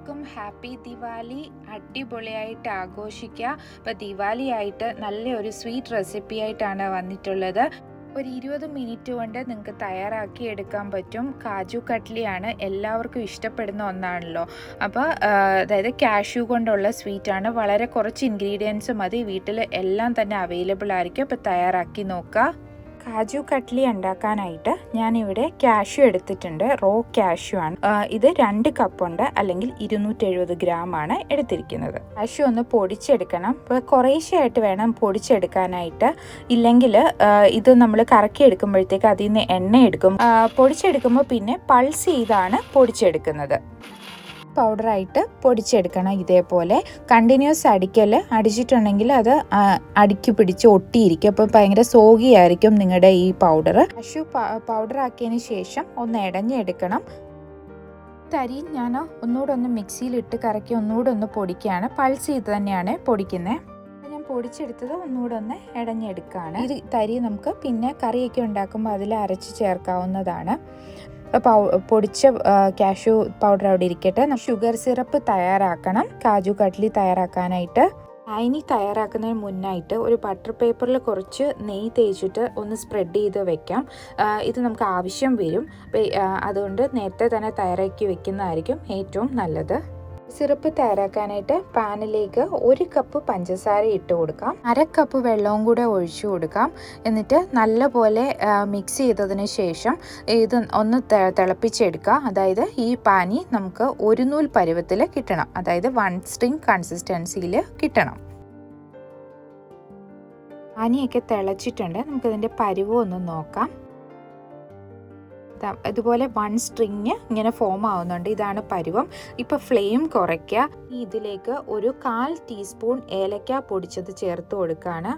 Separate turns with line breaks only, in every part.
എല്ലാവർക്കും ഹാപ്പി ദിവാലി. അടിപൊളിയായിട്ട് ആഘോഷിക്കുക. അപ്പോൾ ദിവാലി ആയിട്ട് നല്ലൊരു സ്വീറ്റ് റെസിപ്പി ആയിട്ടാണ് വന്നിട്ടുള്ളത്. ഒരു 20 മിനിറ്റ് കൊണ്ട് നിങ്ങൾക്ക് തയ്യാറാക്കി എടുക്കാൻ പറ്റും. കാജു കട്ട്ലിയാണ്, എല്ലാവർക്കും ഇഷ്ടപ്പെടുന്ന ഒന്നാണല്ലോ. അപ്പോൾ അതായത് കാഷ്യൂ കൊണ്ടുള്ള സ്വീറ്റാണ്. വളരെ കുറച്ച് ഇൻഗ്രീഡിയൻസ് മതി, വീട്ടിൽ എല്ലാം തന്നെ അവൈലബിൾ ആയിരിക്കും. അപ്പോൾ തയ്യാറാക്കി നോക്കുക. കാജു കട്ട്ലി ഉണ്ടാക്കാനായിട്ട് ഞാനിവിടെ കാഷ്യൂ എടുത്തിട്ടുണ്ട്. റോ കാഷ്യൂ ആണ്. ഇത് 2 കപ്പുണ്ട്, അല്ലെങ്കിൽ 270 ഗ്രാമാണ് എടുത്തിരിക്കുന്നത്. കാഷ്യൂ ഒന്ന് പൊടിച്ചെടുക്കണം. ഇപ്പോൾ കുറേശ്ശെയായിട്ട് വേണം പൊടിച്ചെടുക്കാനായിട്ട്, ഇല്ലെങ്കിൽ ഇത് നമ്മൾ കറക്കി എടുക്കുമ്പോഴത്തേക്ക് അതിൽ നിന്ന് എണ്ണ എടുക്കും. പൊടിച്ചെടുക്കുമ്പോൾ പിന്നെ പൾസ് ചെയ്താണ് പൊടിച്ചെടുക്കുന്നത്. പൗഡറായിട്ട് പൊടിച്ചെടുക്കണം. ഇതേപോലെ കണ്ടിന്യൂസ് അടിച്ചിട്ടുണ്ടെങ്കിൽ അത് അടുക്കി പിടിച്ച് ഒട്ടിയിരിക്കും. അപ്പോൾ ഭയങ്കര സോഗി ആയിരിക്കും നിങ്ങളുടെ ഈ പൗഡർ. കാഷ്യൂ പൗഡർ ആക്കിയതിന് ശേഷം ഒന്ന് ഇടഞ്ഞെടുക്കണം. തരി ഞാൻ ഒന്നുകൂടെ ഒന്ന് മിക്സിയിലിട്ട് കറക്കി ഒന്നുകൂടെ ഒന്ന് പൊടിക്കുകയാണ്. പൾസ് ചെയ്ത് തന്നെയാണ് പൊടിക്കുന്നത്. ഞാൻ പൊടിച്ചെടുത്തത് ഒന്നുകൂടെ ഒന്ന് ഇടഞ്ഞെടുക്കുകയാണ്. ഇത് തരി നമുക്ക് പിന്നെ കറിയൊക്കെ ഉണ്ടാക്കുമ്പോൾ അതിൽ അരച്ച് ചേർക്കാവുന്നതാണ്. പൊടിച്ച കാഷ്യൂ പൗഡർ അവിടെ ഇരിക്കട്ടെ. ഷുഗർ സിറപ്പ് തയ്യാറാക്കണം കാജു കട്ട്ലി തയ്യാറാക്കാനായിട്ട്. ഇനി തയ്യാറാക്കുന്നതിന് മുന്നായിട്ട് ഒരു ബട്ടർ പേപ്പറിൽ കുറച്ച് നെയ്യ് തേച്ചിട്ട് ഒന്ന് സ്പ്രെഡ് ചെയ്ത് വെക്കാം. ഇത് നമുക്ക് ആവശ്യം വരും. അതുകൊണ്ട് നേരത്തെ തന്നെ തയ്യാറാക്കി വെക്കുന്നതായിരിക്കും ഏറ്റവും നല്ലത്. സിറപ്പ് തയ്യാറാക്കാനായിട്ട് പാനിലേക്ക് 1 കപ്പ് പഞ്ചസാര ഇട്ട് കൊടുക്കാം. 1/2 കപ്പ് വെള്ളവും കൂടെ ഒഴിച്ചു കൊടുക്കാം. എന്നിട്ട് നല്ലപോലെ മിക്സ് ചെയ്തതിന് ശേഷം ഇത് ഒന്ന് തിളപ്പിച്ചെടുക്കുക. അതായത് ഈ പാനി നമുക്ക് ഒരു നൂൽ പരുവത്തിൽ കിട്ടണം, അതായത് 1 സ്ട്രിങ് കൺസിസ്റ്റൻസിയിൽ കിട്ടണം. പാനിയൊക്കെ തിളച്ചിട്ടുണ്ട്. നമുക്കിതിൻ്റെ പരുവം ഒന്ന് നോക്കാം. ഇതുപോലെ 1 സ്ട്രിങ് ഇങ്ങനെ ഫോം ആവുന്നുണ്ട്. ഇതാണ് പരുവം. ഇപ്പോൾ ഫ്ലെയിം കുറയ്ക്കുക. ഇതിലേക്ക് ഒരു 1/4 ടീസ്പൂൺ ഏലക്ക പൊടിച്ചത് ചേർത്ത് കൊടുക്കുകയാണ്.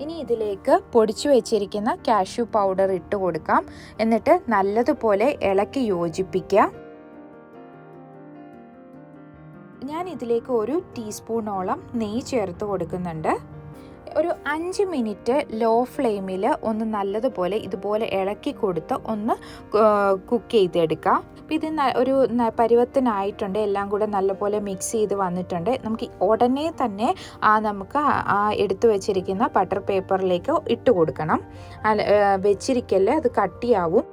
ഇനി ഇതിലേക്ക് പൊടിച്ചു വെച്ചിരിക്കുന്ന കാഷ്യൂ പൗഡർ ഇട്ട് കൊടുക്കാം. എന്നിട്ട് നല്ലതുപോലെ ഇളക്കി യോജിപ്പിക്കുക. ഞാൻ ഇതിലേക്ക് 1 ടീസ്പൂണോളം നെയ്യ് ചേർത്ത് കൊടുക്കുന്നുണ്ട്. ഒരു 5 മിനിറ്റ് ലോ ഫ്ലെയിമിൽ ഒന്ന് നല്ലതുപോലെ ഇതുപോലെ ഇളക്കി കൊടുത്ത് ഒന്ന് കുക്ക് ചെയ്തെടുക്കാം. അപ്പോൾ ഇത് ഒരു പരുവത്തിനായിട്ടുണ്ട്. എല്ലാം കൂടെ നല്ലപോലെ മിക്സ് ചെയ്ത് വന്നിട്ടുണ്ട്. നമുക്ക് ഉടനെ തന്നെ നമുക്ക് എടുത്തു വെച്ചിരിക്കുന്ന ബട്ടർ പേപ്പറിലേക്ക് ഇട്ട് കൊടുക്കണം. വെച്ചിരിക്കല്ലേ, അത് കട്ടിയാവും.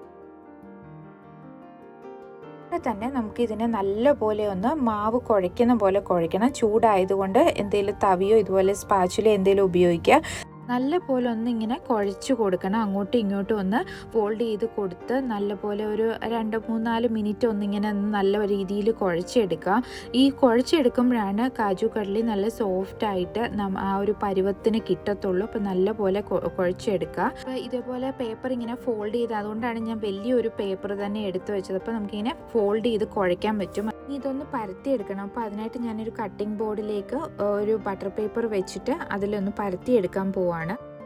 തന്നെ നമുക്ക് ഇതിനെ നല്ലപോലെ ഒന്ന് മാവ് കുഴയ്ക്കുന്ന പോലെ കുഴയ്ക്കണം. ചൂടായതുകൊണ്ട് എന്തെങ്കിലും തവിയോ ഇതുപോലെ സ്പാച്ചുലോ എന്തെങ്കിലും ഉപയോഗിക്കുക. നല്ലപോലെ ഒന്ന് ഇങ്ങനെ കുഴച്ച് കൊടുക്കണം. അങ്ങോട്ടും ഇങ്ങോട്ടും ഒന്ന് ഫോൾഡ് ചെയ്ത് കൊടുത്ത് നല്ലപോലെ ഒരു 2-3-4 മിനിറ്റ് ഒന്നിങ്ങനെ നല്ല രീതിയിൽ കുഴച്ചെടുക്കുക. ഈ കുഴച്ചെടുക്കുമ്പോഴാണ് കാജു കട്ട്ലി നല്ല സോഫ്റ്റായിട്ട് ആ ഒരു പരുവത്തിന് കിട്ടത്തുള്ളൂ. അപ്പോൾ നല്ലപോലെ കുഴച്ചെടുക്കുക. അപ്പോൾ ഇതേപോലെ പേപ്പർ ഇങ്ങനെ ഫോൾഡ് ചെയ്ത്, അതുകൊണ്ടാണ് ഞാൻ വലിയൊരു പേപ്പർ തന്നെ എടുത്തു വെച്ചത്. അപ്പോൾ നമുക്കിങ്ങനെ ഫോൾഡ് ചെയ്ത് കുഴയ്ക്കാൻ പറ്റും. ഇതൊന്ന് പരത്തിയെടുക്കണം. അപ്പോൾ അതിനായിട്ട് ഞാനൊരു കട്ടിംഗ് ബോർഡിലേക്ക് ഒരു ബട്ടർ പേപ്പർ വെച്ചിട്ട് അതിലൊന്ന് പരത്തിയെടുക്കാൻ പോവാണ്.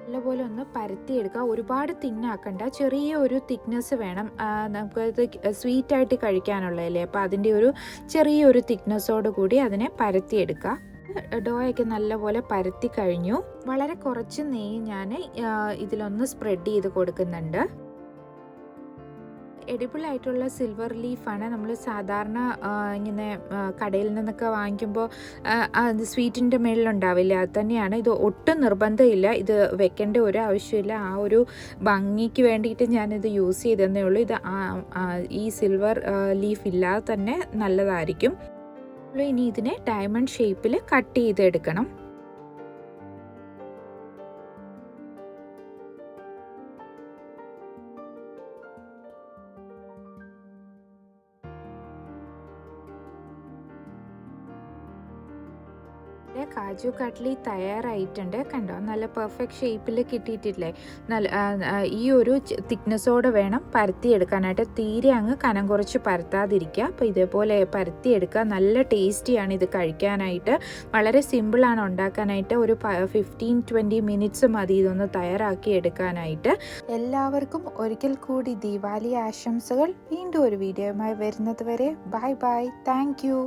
നല്ലപോലെ ഒന്ന് പരത്തിയെടുക്കുക. ഒരുപാട് തിന്നാക്കണ്ട, ചെറിയ ഒരു തിക്നെസ് വേണം. നമുക്കത് സ്വീറ്റായിട്ട് കഴിക്കാനുള്ളതല്ലേ, അപ്പോൾ അതിൻ്റെ ഒരു ചെറിയൊരു തിക്നെസ്സോട് കൂടി അതിനെ പരത്തിയെടുക്കുക. ഡോയൊക്കെ നല്ലപോലെ പരത്തി കഴിഞ്ഞു. വളരെ കുറച്ച് നെയ്യ് ഞാൻ ഇതിലൊന്ന് സ്പ്രെഡ് ചെയ്ത് കൊടുക്കുന്നുണ്ട്. എഡിബിൾ ആയിട്ടുള്ള സിൽവർ ലീഫാണ്. നമ്മൾ സാധാരണ ഇങ്ങനെ കടയിൽ നിന്നൊക്കെ വാങ്ങിക്കുമ്പോൾ സ്വീറ്റിൻ്റെ മേളിലുണ്ടാവില്ല, അത് തന്നെയാണ്. ഇത് ഒട്ടും നിർബന്ധമില്ല, ഇത് വെക്കേണ്ട ഒരു ആവശ്യമില്ല. ആ ഒരു ഭംഗിക്ക് വേണ്ടിയിട്ട് ഞാനിത് യൂസ് ചെയ്തതന്നേ ഉള്ളൂ. ഇത് ഈ സിൽവർ ലീഫ് ഇല്ലാതെ തന്നെ നല്ലതായിരിക്കും. ഇനി ഇതിനെ ഡയമണ്ട് ഷേപ്പിൽ കട്ട് ചെയ്തെടുക്കണം. കാജു കട്ട്ലി തയ്യാറായിട്ടുണ്ട്. കണ്ടോ, നല്ല പെർഫെക്റ്റ് ഷേപ്പിൽ കിട്ടിയിട്ടില്ലേ. ഈ ഒരു തിക്നെസ്സോടെ വേണം പരത്തിയെടുക്കാനായിട്ട്. തീരെ അങ്ങ് കനം കുറച്ച് പരത്താതിരിക്കുക. അപ്പോൾ ഇതേപോലെ പരത്തിയെടുക്കുക. നല്ല ടേസ്റ്റിയാണ് ഇത് കഴിക്കാനായിട്ട്. വളരെ സിമ്പിളാണ് ഉണ്ടാക്കാനായിട്ട്. ഒരു 15-20 മിനിറ്റ്സ് മതി ഇതൊന്ന് തയ്യാറാക്കി എടുക്കാനായിട്ട്. എല്ലാവർക്കും ഒരിക്കൽ കൂടി ദീപാവലി ആശംസകൾ. വീണ്ടും ഒരു വീഡിയോയുമായി വരുന്നത് വരെ ബൈ ബൈ. Thank you.